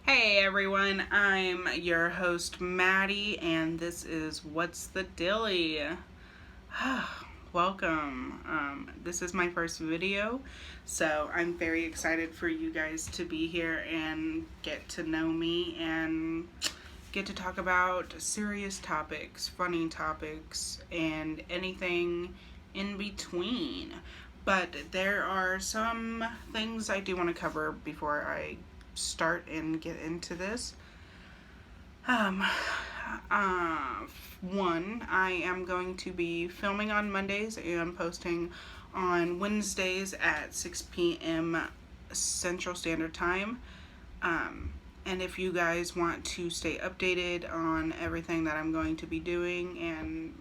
Hey everyone, I'm your host Maddie, and this is What's the Dilly? Welcome. This is my first video, so I'm very excited for you guys to be here and get to know me and get to talk about serious topics, funny topics, and anything in between. But there are some things I do want to cover before I start and get into this. Um, One, I am going to be filming on Mondays and posting on Wednesdays at 6 p.m. Central Standard Time. And if you guys want to stay updated on everything that I'm going to be doing and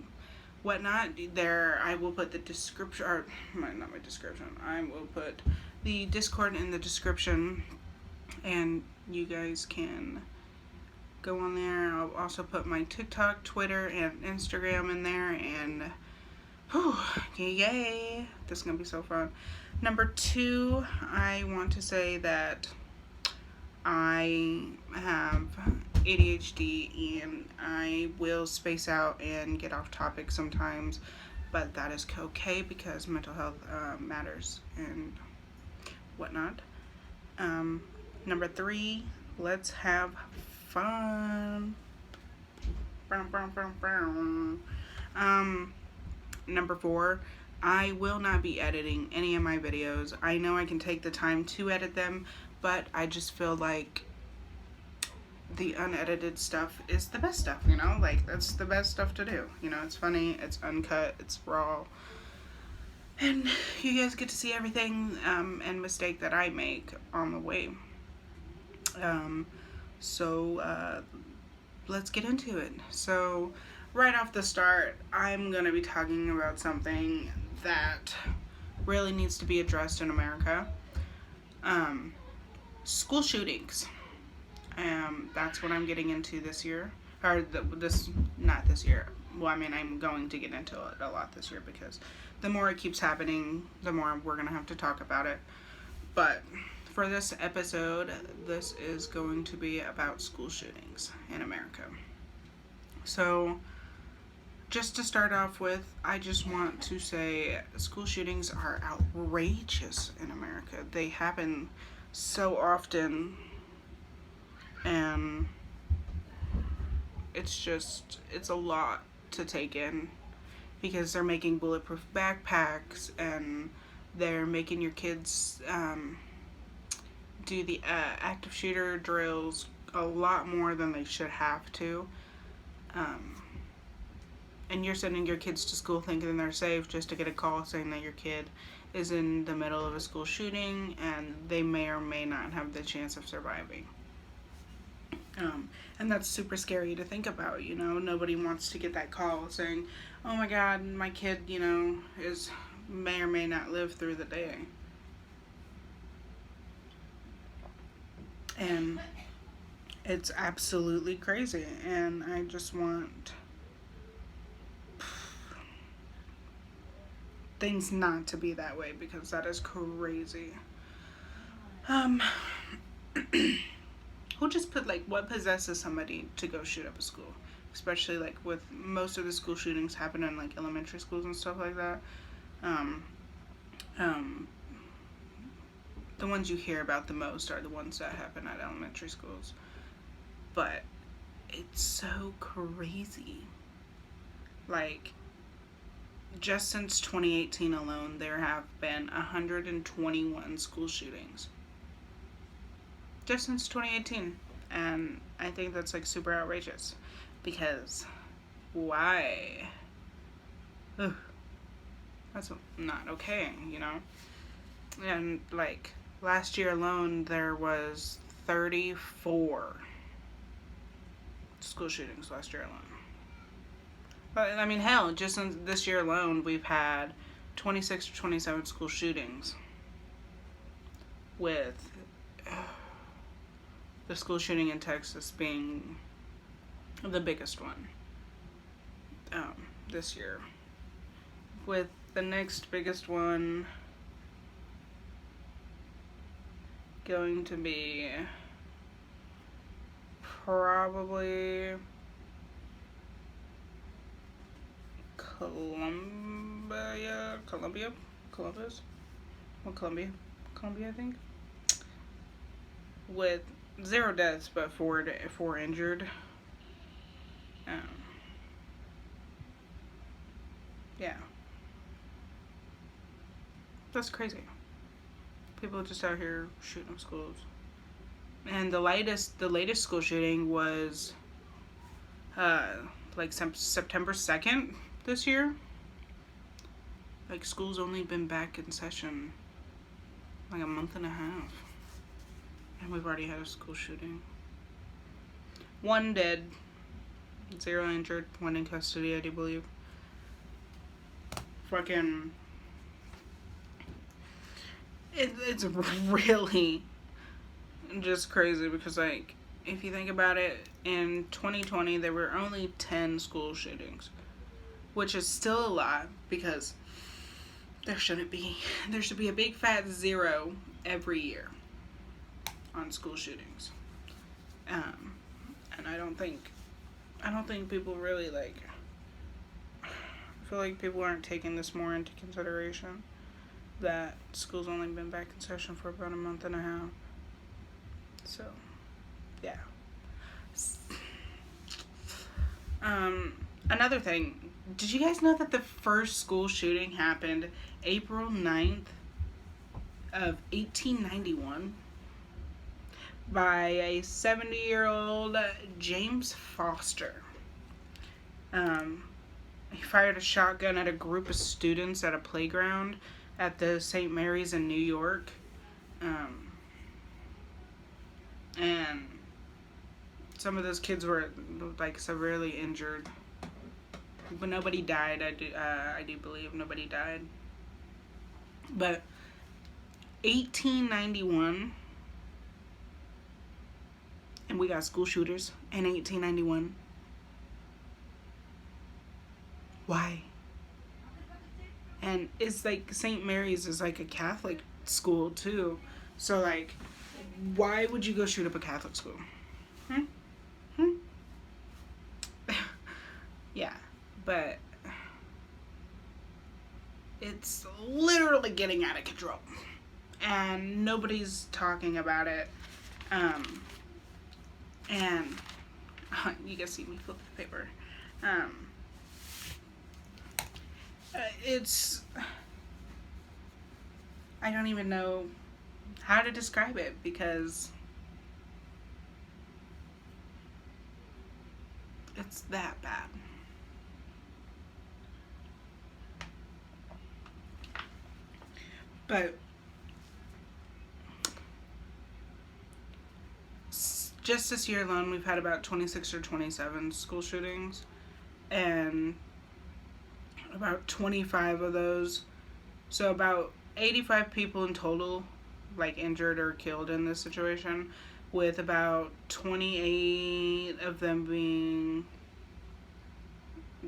whatnot, there I will put the description, or not my description, I will put the Discord in the description, and you guys can go on there. I'll also put my TikTok, Twitter, and Instagram in there, and yay, this is gonna be so fun. Number two, I want to say that I have ADHD and I will space out and get off topic sometimes, but that is okay because mental health matters and whatnot. Number three, let's have fun. Number four, I will not be editing any of my videos. I know I can take the time to edit them, but I just feel like the unedited stuff is the best stuff, Like, that's the best stuff to do. It's funny, it's uncut, it's raw. And you guys get to see everything and mistake that I make on the way. So let's get into it. So right off the start, I'm going to be talking about something that really needs to be addressed in America. School shootings. That's what I'm getting into this year. Not this year. Well, I'm going to get into it a lot this year because the more it keeps happening, the more we're going to have to talk about it. But for this episode, this is going to be about school shootings in America. So, just to start off with, I just want to say school shootings are outrageous in America. They happen so often, and it's a lot to take in because they're making bulletproof backpacks and they're making your kids do the active shooter drills a lot more than they should have to. And you're sending your kids to school thinking they're safe just to get a call saying that your kid is in the middle of a school shooting and they may or may not have the chance of surviving. And that's super scary to think about, Nobody wants to get that call saying, oh my God, my kid, may or may not live through the day. And it's absolutely crazy, and I just want things not to be that way because that is crazy. We'll just put what possesses somebody to go shoot up a school, especially with most of the school shootings happen in elementary schools and stuff like that. The ones you hear about the most are the ones that happen at elementary schools. But it's so crazy. Just since 2018 alone, there have been 121 school shootings. Just since 2018. And I think that's super outrageous. Because why? Ugh. That's not okay, And last year alone, there was 34 school shootings last year alone. But hell, just in this year alone, we've had 26 or 27 school shootings, with the school shooting in Texas being the biggest one this year, with the next biggest one going to be probably Columbus? Well, Columbia, I think, with 0 deaths but four injured. Um, yeah, that's crazy. People just out here shooting up schools. And the latest school shooting was like September 2nd this year. Like, school's only been back in session like a month and a half, and we've already had a school shooting. 1 dead, 0 injured, 1 in custody, I do believe. Fucking, it's really just crazy because, like, if you think about it, in 2020 there were only 10 school shootings, which is still a lot because there should be a big fat 0 every year on school shootings. And I don't think people really, like, I feel like people aren't taking this more into consideration, that school's only been back in session for about a month and a half. So, yeah. Another thing, did you guys know that the first school shooting happened April 9th of 1891 by a 70-year-old James Foster? He fired a shotgun at a group of students at a playground at the St. Mary's in New York. And some of those kids were, like, severely injured, but nobody died. I do believe nobody died. But 1891, and we got school shooters in 1891. Why? And it's like St. Mary's is like a Catholic school too, so, like, why would you go shoot up a Catholic school? Yeah, but it's literally getting out of control, and nobody's talking about it. And you guys see me flip the paper. It's, I don't even know how to describe it because it's that bad. But just this year alone, we've had about 26 or 27 school shootings, and about 25 of those, so about 85 people in total, like, injured or killed in this situation, with about 28 of them being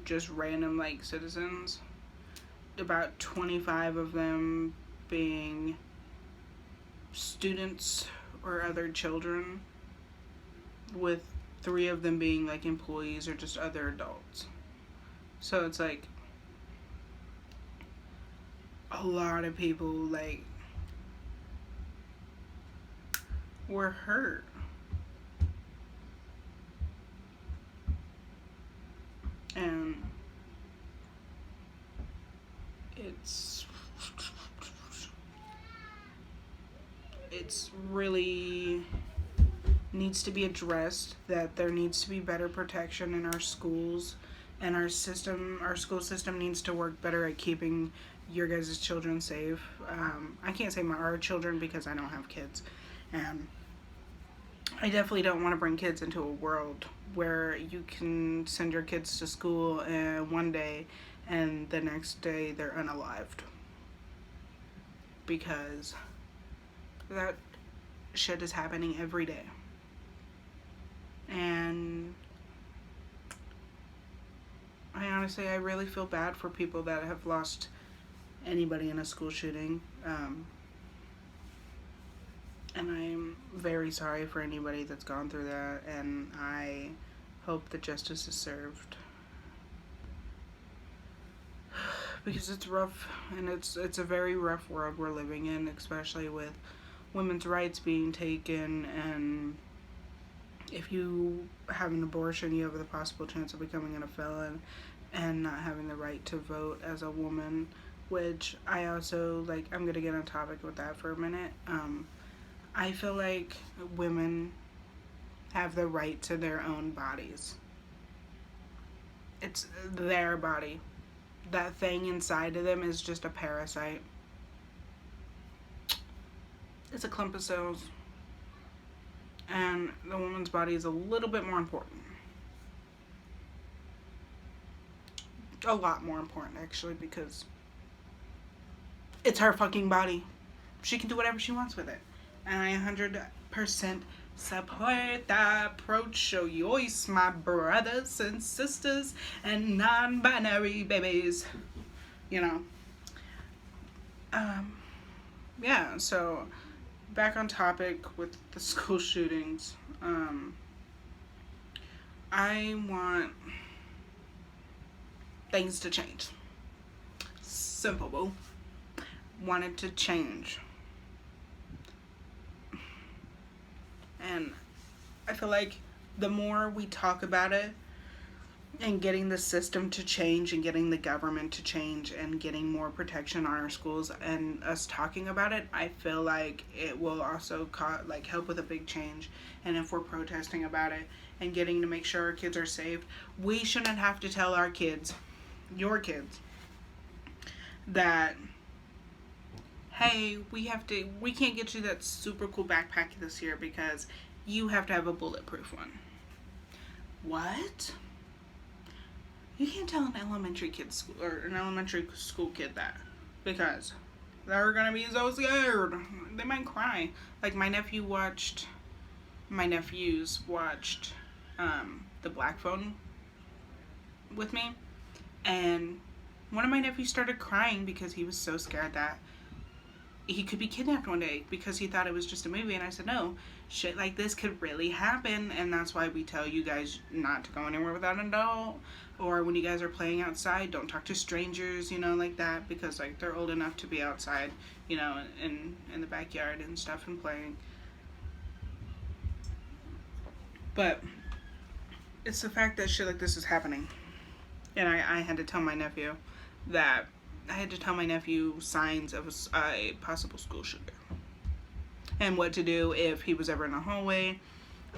just random, like, citizens, about 25 of them being students or other children, with 3 of them being, like, employees or just other adults. So it's like a lot of people, like, were hurt. And it's really needs to be addressed, that there needs to be better protection in our schools, and our school system needs to work better at keeping your guys' children safe. I can't say our children because I don't have kids, and I definitely don't want to bring kids into a world where you can send your kids to school one day and the next day they're unalived, because that shit is happening every day. And I really feel bad for people that have lost anybody in a school shooting. And I'm very sorry for anybody that's gone through that, and I hope that justice is served. Because it's rough, and it's a very rough world we're living in, especially with women's rights being taken, and if you have an abortion, you have the possible chance of becoming a felon and not having the right to vote as a woman, which I also, like, I'm gonna get on topic with that for a minute. I feel like women have the right to their own bodies. It's their body. That thing inside of them is just a parasite. It's a clump of cells. And the woman's body is a little bit more important. A lot more important, actually, because it's her fucking body. She can do whatever she wants with it. And I 100% support that approach. So yours, my brothers and sisters and non-binary babies. You know. Yeah, so back on topic with the school shootings. I want things to change. Simple, boo. Want it to change. And I feel like the more we talk about it and getting the system to change and getting the government to change and getting more protection on our schools and us talking about it, I feel like it will also help with a big change. And if we're protesting about it and getting to make sure our kids are safe, we shouldn't have to tell our kids, your kids, that, hey, we can't get you that super cool backpack this year because you have to have a bulletproof one. What? You can't tell an elementary school kid that, because they're gonna be so scared. They might cry. Like my nephews watched the Black Phone with me, and one of my nephews started crying because he was so scared that he could be kidnapped one day because he thought it was just a movie. And I said, no, shit like this could really happen, and that's why we tell you guys not to go anywhere without an adult, or when you guys are playing outside, don't talk to strangers, like that, because like they're old enough to be outside, in the backyard and stuff and playing. But it's the fact that shit like this is happening, and I had to tell my nephew signs of a possible school shooter and what to do if he was ever in a hallway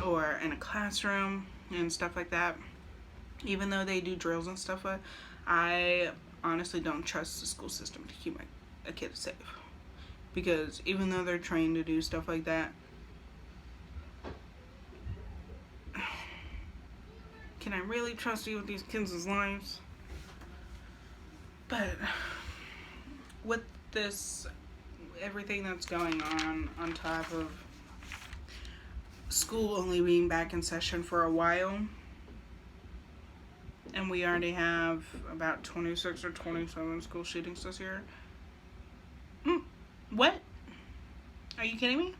or in a classroom and stuff like that. Even though they do drills and stuff, I honestly don't trust the school system to keep a kid safe, because even though they're trained to do stuff like that, can I really trust you with these kids' lives? But with this, everything that's going on top of school only being back in session for a while, and we already have about 26 or 27 school shootings this year. What? Are you kidding me?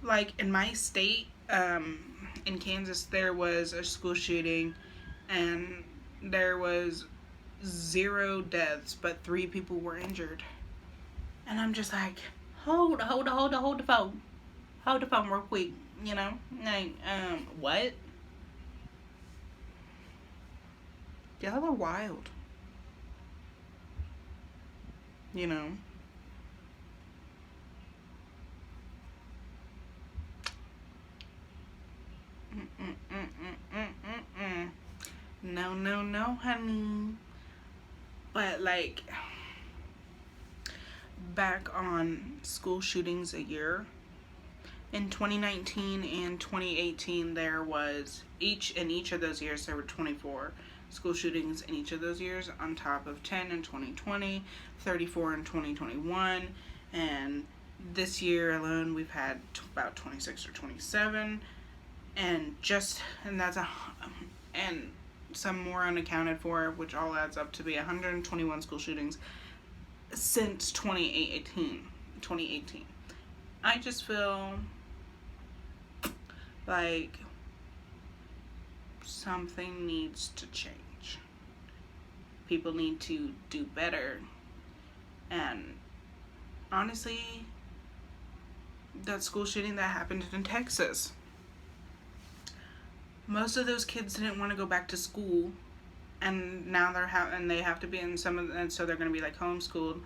Like in my state, in Kansas, there was a school shooting and there was 0 deaths, but 3 people were injured. And I'm just like, hold the phone. Hold the phone real quick, Like, what? Y'all are wild. No, honey. But like, back on school shootings a year, in 2019 and 2018 there was each of those years there were 24 school shootings in each of those years, on top of 10 in 2020, 34 in 2021, and this year alone we've had about 26 or 27, and some more unaccounted for, which all adds up to be 121 school shootings since 2018. I just feel like something needs to change. People need to do better. And honestly, that school shooting that happened in Texas, most of those kids didn't want to go back to school, and now and they have to be in and so they're going to be like homeschooled,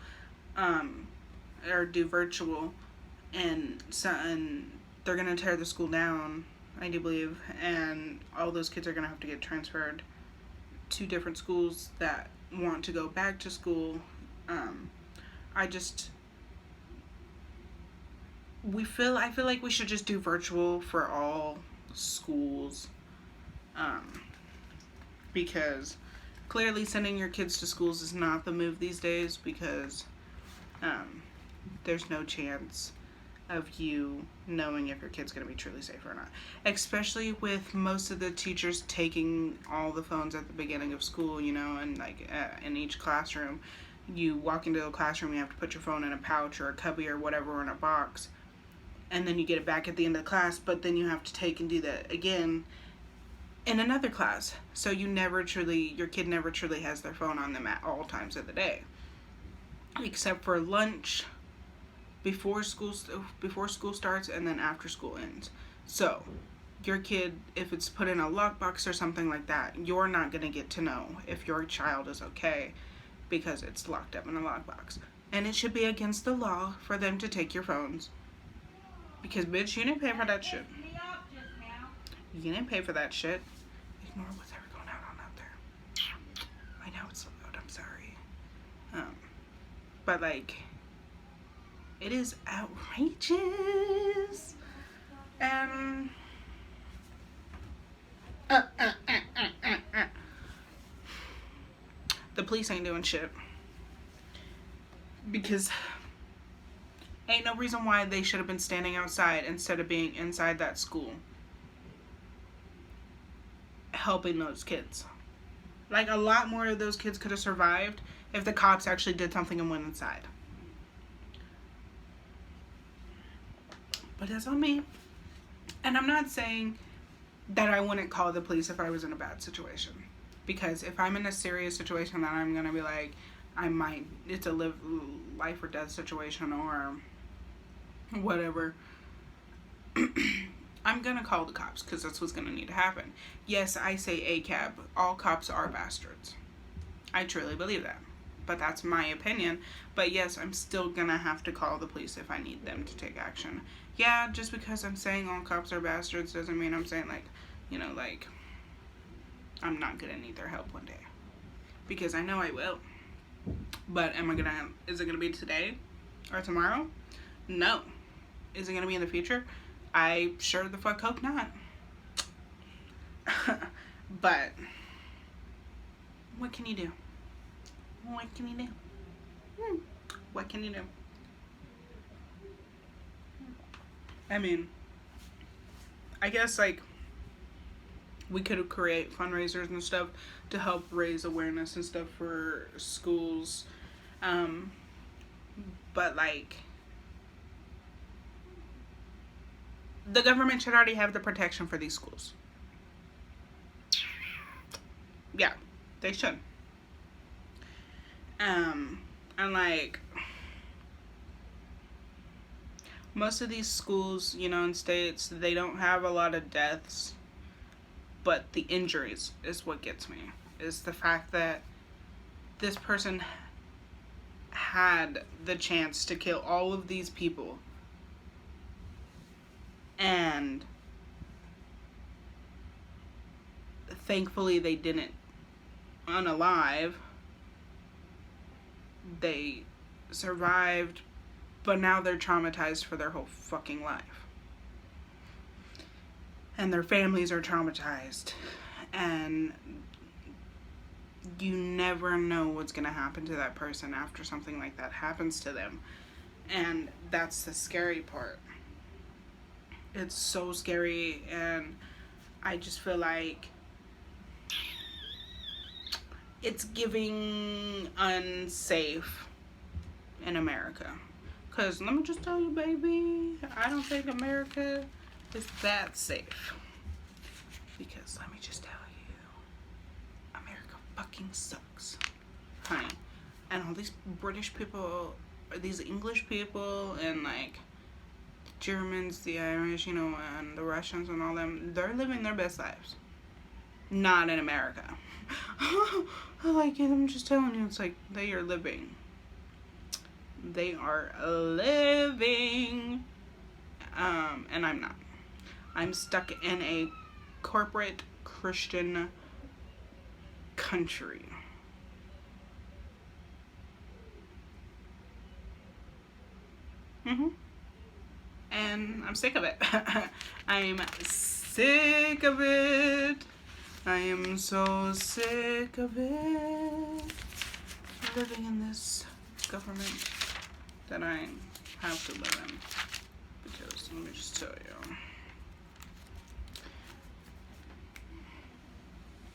or do virtual, and they're going to tear the school down, I do believe, and all those kids are going to have to get transferred to different schools that want to go back to school. I feel like we should just do virtual for all schools, because clearly sending your kids to schools is not the move these days, because there's no chance of you knowing if your kid's going to be truly safe or not. Especially with most of the teachers taking all the phones at the beginning of school, and like in each classroom, you walk into a classroom, you have to put your phone in a pouch or a cubby or whatever, or in a box, and then you get it back at the end of the class, but then you have to take and do that again in another class. So your kid never truly has their phone on them at all times of the day, except for lunch, before school starts, and then after school ends. So your kid, if it's put in a lockbox or something like that, you're not going to get to know if your child is okay because it's locked up in a lockbox. And it should be against the law for them to take your phones. Because, bitch, you didn't pay for that shit. You didn't pay for that shit. Ignore what's ever going on out there. I know it's so loud. I'm sorry. But, like, it is outrageous. The police ain't doing shit. Because ain't no reason why they should have been standing outside instead of being inside that school helping those kids. Like, a lot more of those kids could have survived if the cops actually did something and went inside. But that's on me. And I'm not saying that I wouldn't call the police if I was in a bad situation. Because if I'm in a serious situation that I'm going to be like, it's a life or death situation or whatever, I'm going to call the cops, because that's what's going to need to happen. Yes, I say ACAB. All cops are bastards. I truly believe that. But that's my opinion. But yes, I'm still going to have to call the police if I need them to take action. Yeah, just because I'm saying all cops are bastards doesn't mean I'm saying, like, I'm not going to need their help one day. Because I know I will. But is it going to be today or tomorrow? No. Is it going to be in the future? I sure the fuck hope not. But what can you do? What can you do? What can you do? I mean, I guess, like, we could create fundraisers and stuff to help raise awareness and stuff for schools. But, like, the government should already have the protection for these schools. Yeah, they should. And, like, most of these schools, in states, they don't have a lot of deaths, but the injuries is what gets me. Is the fact that this person had the chance to kill all of these people, and thankfully they didn't unalive. They survived, but now they're traumatized for their whole fucking life. And their families are traumatized. And you never know what's going to happen to that person after something like that happens to them. And that's the scary part. It's so scary, and I just feel like it's giving unsafe in America. Because let me just tell you, baby, I don't think America is that safe. Because let me just tell you, America fucking sucks. Honey. And all these British people, these English people, and like Germans, the Irish, you know, and the Russians and all them, they're living their best lives. Not in America. Like, I'm just telling you, it's like they are living. They are living. And I'm not. I'm stuck in a corporate Christian country. And I'm sick of it. I'm sick of it. I am so sick of it. Living in this government that I have to live in. Because let me just tell you,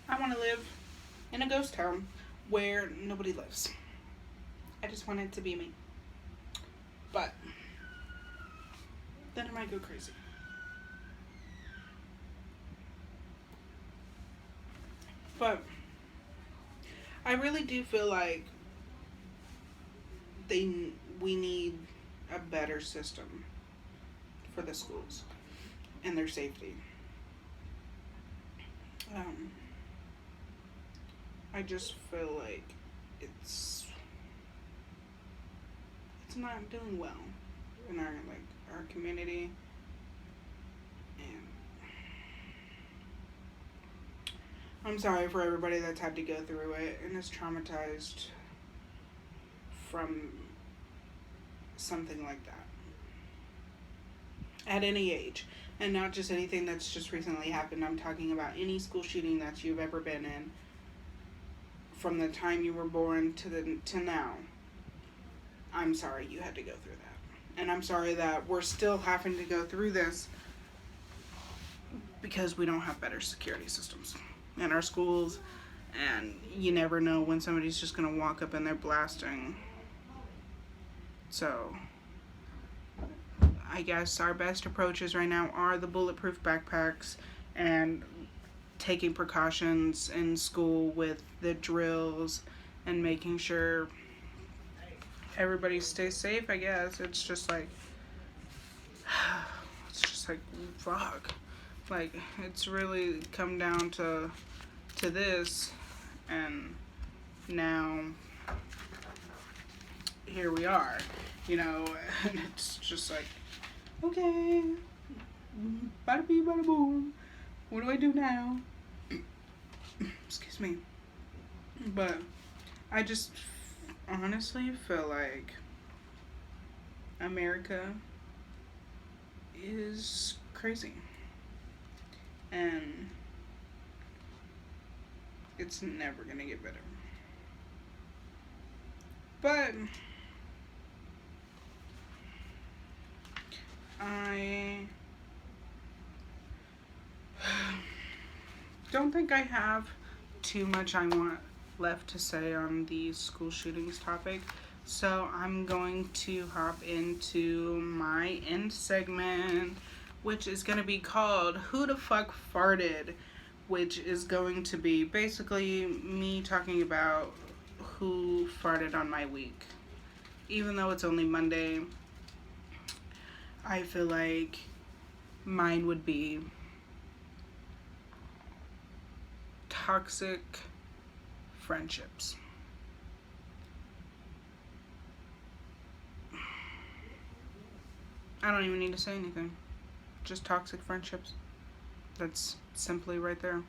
I want to live in a ghost town where nobody lives. I just want it to be me. But then I might go crazy. But I really do feel like we need a better system for the schools and their safety. I just feel like it's not doing well in our community, and I'm sorry for everybody that's had to go through it and is traumatized from something like that at any age, and not just anything that's just recently happened. I'm talking about any school shooting that you've ever been in from the time you were born to now. I'm sorry you had to go through that. And I'm sorry that we're still having to go through this because we don't have better security systems in our schools. And you never know when somebody's just going to walk up and they're blasting. So I guess our best approaches right now are the bulletproof backpacks and taking precautions in school with the drills and making sure everybody stays safe, I guess. It's just like, fuck. Like, it's really come down to this, and now here we are, you know, and it's just like, okay, bada bee, bada boom, what do I do now? Excuse me. But I just honestly feel like America is crazy, and it's never gonna get better. But I don't think I have too much I want left to say on the school shootings topic, so I'm going to hop into my end segment, which is going to be called Who the Fuck Farted, which is going to be basically me talking about who farted on my week. Even though it's only Monday, I feel like mine would be toxic friendships. I don't even need to say anything. Just toxic friendships. That's simply right there.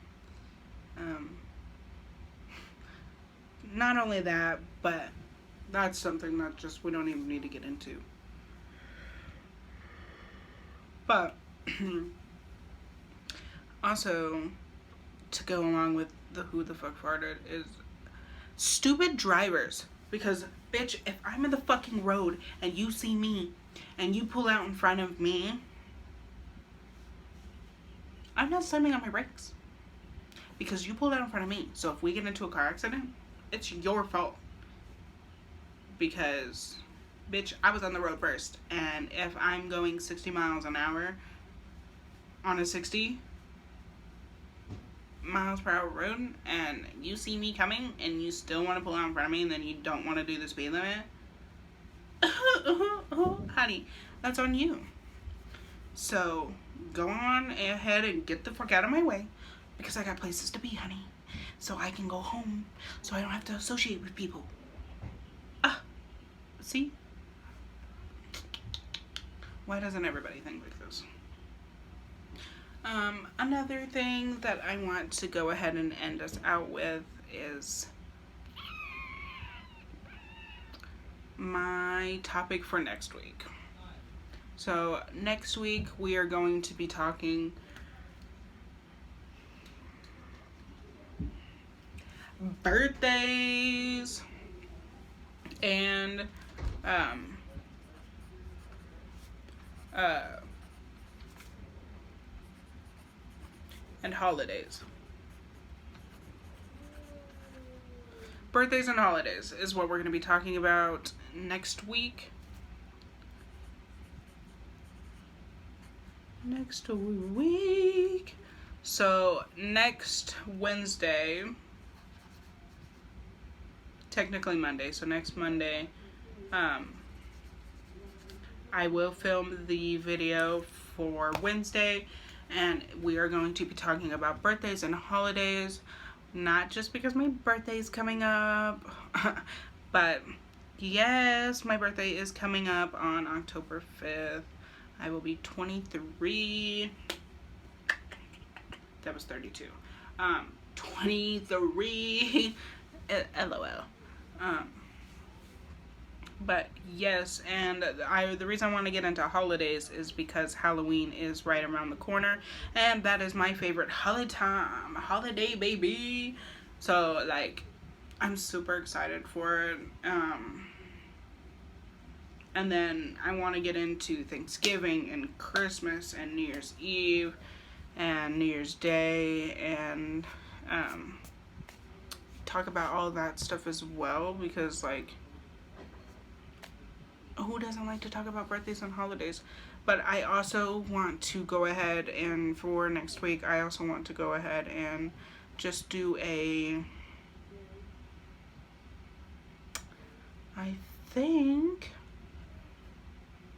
Not only that, but that's something that just we don't even need to get into. But also, to go along with the who the fuck farted is stupid drivers. Because, bitch, if I'm in the fucking road and you see me and you pull out in front of me, I'm not slamming on my brakes. Because you pulled out in front of me. So if we get into a car accident, it's your fault. Because bitch, I was on the road first. And if I'm going 60 miles an hour on a 60 miles per hour road and you see me coming and you still want to pull out in front of me and then you don't want to do the speed limit, honey, that's on you. So go on ahead and get the fuck out of my way, because I got places to be, honey. So I can go home, so I don't have to associate with people. See? Why doesn't everybody think like this? Another thing that I want to go ahead and end us out with is my topic for next week. So next week we are going to be talking birthdays and holidays. Birthdays and holidays is what we're going to be talking about next week. So next Wednesday, technically Monday, so next Monday, I will film the video for Wednesday, and we are going to be talking about birthdays and holidays, not just because my birthday is coming up, but yes, my birthday is coming up on October 5th. I will be 23. That was 32. 23. LOL. But yes, and the reason I want to get into holidays is because Halloween is right around the corner, and that is my favorite holiday, baby. So like, I'm super excited for it. And then I want to get into Thanksgiving and Christmas and New Year's Eve and New Year's Day, and talk about all that stuff as well, because like, who doesn't like to talk about birthdays and holidays? But I also want to go ahead and for next week, I also want to go ahead and just do I think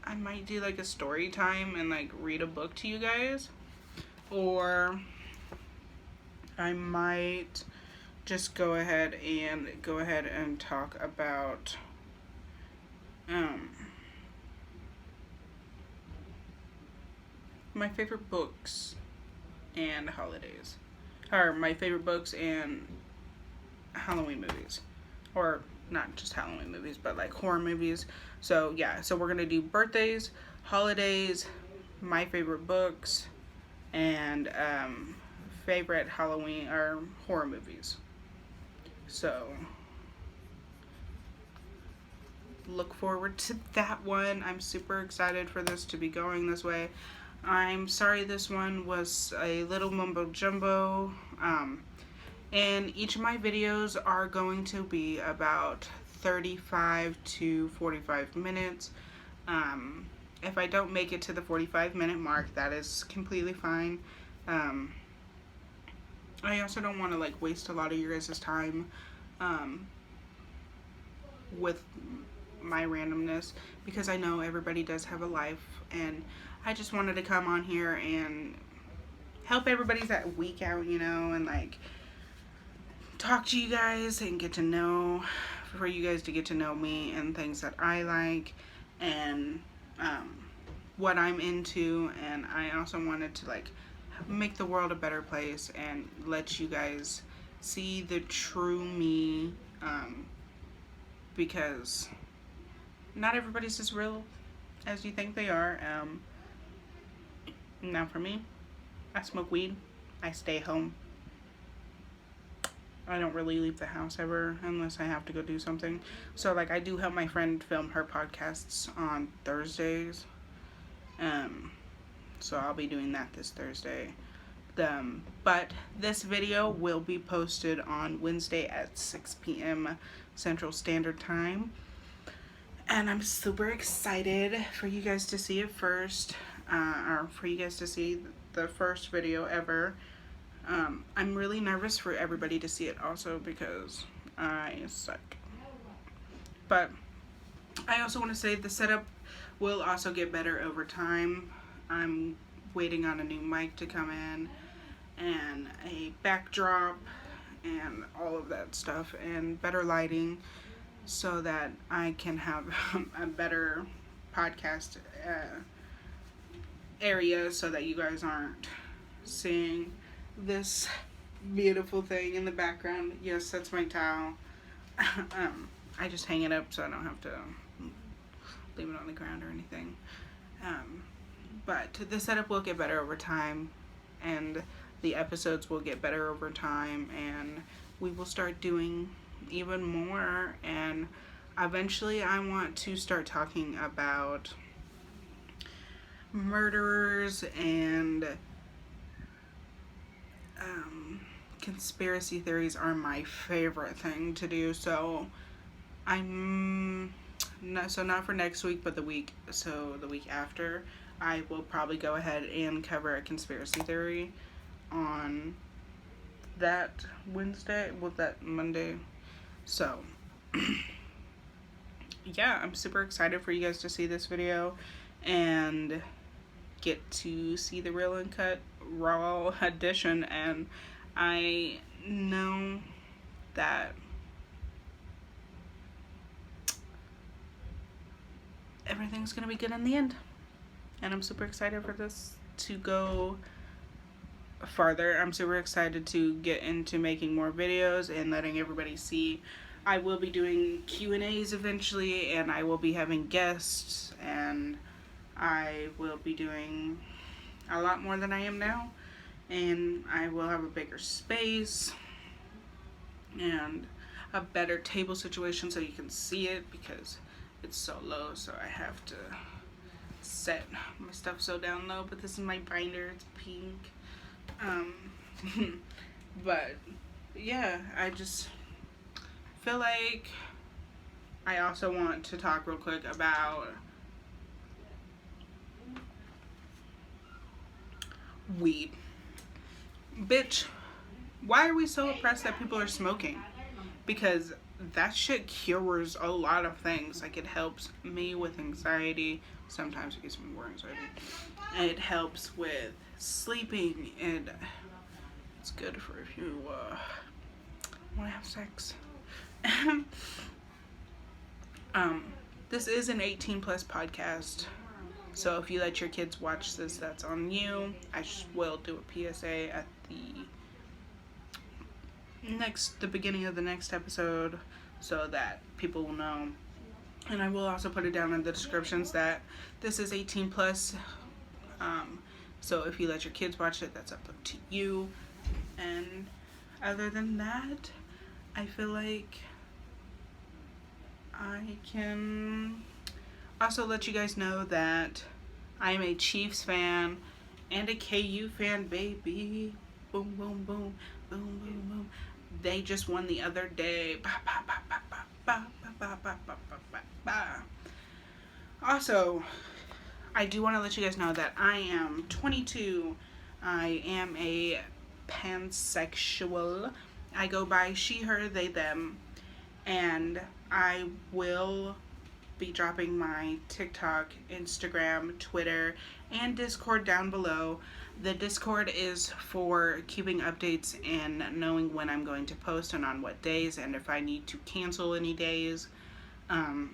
I might do like a story time and like read a book to you guys, or I might just go ahead and talk about my favorite books and holidays, or my favorite books and Halloween movies, or not just Halloween movies, but like horror movies. So yeah, so we're gonna do birthdays, holidays, my favorite books, and favorite Halloween or horror movies. So look forward to that one. I'm super excited for this to be going this way. I'm sorry this one was a little mumbo jumbo. And each of my videos are going to be about 35 to 45 minutes. If I don't make it to the 45-minute mark, that is completely fine. I also don't want to like waste a lot of your guys' time with my randomness, because I know everybody does have a life, and I just wanted to come on here and help everybody's that week out, you know, and like talk to you guys and get to know, for you guys to get to know me and things that I like and what I'm into. And I also wanted to like make the world a better place and let you guys see the true me, because not everybody's as real as you think they are. Now for me, I smoke weed, I stay home. I don't really leave the house ever unless I have to go do something. So like, I do help my friend film her podcasts on Thursdays. So I'll be doing that this Thursday. But this video will be posted on Wednesday at 6 p.m. Central Standard Time. And I'm super excited for you guys to see it first, or for you guys to see the first video ever. I'm really nervous for everybody to see it also because I suck. But I also want to say the setup will also get better over time. I'm waiting on a new mic to come in and a backdrop and all of that stuff and better lighting so that I can have a better podcast area so that you guys aren't seeing this beautiful thing in the background. Yes, that's my towel. I just hang it up so I don't have to leave it on the ground or anything. But the setup will get better over time, and the episodes will get better over time, and we will start doing even more. And eventually I want to start talking about murderers and conspiracy theories are my favorite thing to do. So not for next week, but the week after, I will probably go ahead and cover a conspiracy theory on that Monday. So yeah, I'm super excited for you guys to see this video and get to see the real uncut raw edition. And I know that everything's gonna be good in the end, and I'm super excited for this to go farther. I'm super excited to get into making more videos and letting everybody see. I will be doing Q&As eventually, and I will be having guests, and I will be doing a lot more than I am now, and I will have a bigger space and a better table situation so you can see it, because it's so low, so I have to set my stuff so down low. But this is my binder, it's pink. But yeah, I just feel like I also want to talk real quick about weed. Bitch, why are we so oppressed that people are smoking? Because that shit cures a lot of things. Like, it helps me with anxiety. Sometimes it gets me more anxiety. It helps with sleeping, and it's good for if you want to have sex. This is an 18 plus podcast, so if you let your kids watch this, that's on you. I will do a PSA at the beginning of the next episode so that people will know. And I will also put it down in the descriptions that this is 18 plus. So if you let your kids watch it, that's up to you. And other than that, I feel like I can also let you guys know that I am a Chiefs fan and a KU fan, baby. Boom, boom, boom, boom, boom, boom. They just won the other day. Also, I do want to let you guys know that I am 22. I am a pansexual. I go by she, her, they, them. And I will be dropping my TikTok, Instagram, Twitter, and Discord down below. The Discord is for keeping updates and knowing when I'm going to post and on what days, and if I need to cancel any days. And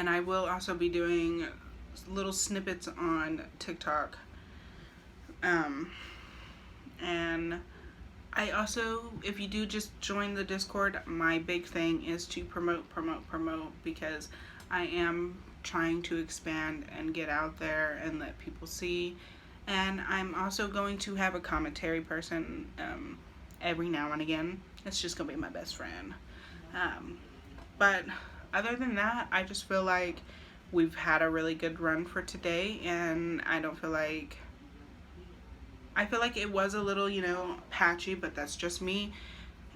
I will also be doing little snippets on TikTok. And I also, if you do just join the Discord, my big thing is to promote, because I am trying to expand and get out there and let people see. And I'm also going to have a commentary person every now and again. It's just going to be my best friend. But other than that, I just feel like we've had a really good run for today, and I feel like it was a little, patchy, but that's just me.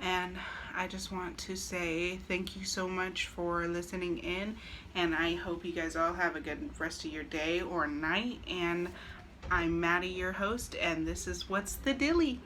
And I just want to say thank you so much for listening in, and I hope you guys all have a good rest of your day or night. And I'm Maddie, your host, and this is What's the Dilly?